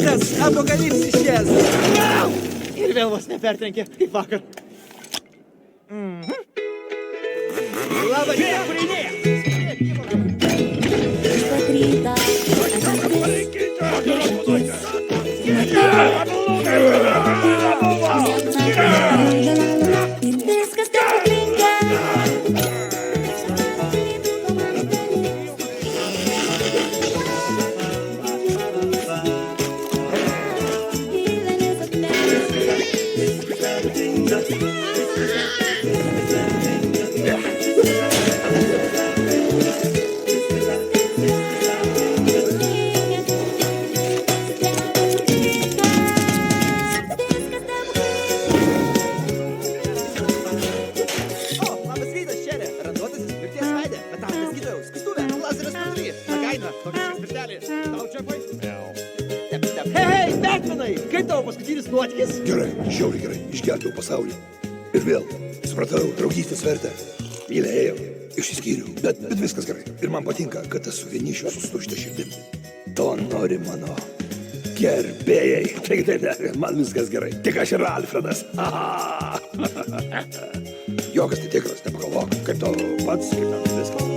Tikras apokalipsišės. Ir vėl vos nepertrenkė, kaip vakar. Labą dieną, kūriniai! Hei, Betmanai, kaip tavo paskutinis nuotykis? Gerai, žiauriai gerai, išgelbėjau pasaulį. Ir vėl, supratau, draugystės vertę. Mylėjau, išsiskyriau, bet viskas gerai. Ir man patinka, kad esu vienišiu su stušta širdim. To nori mano gerbėjai. Taip, man viskas gerai. Tik aš ir Alfredas. Jokas tai tikras, nepagalvok, kaip tau pats, kaip tau viskas.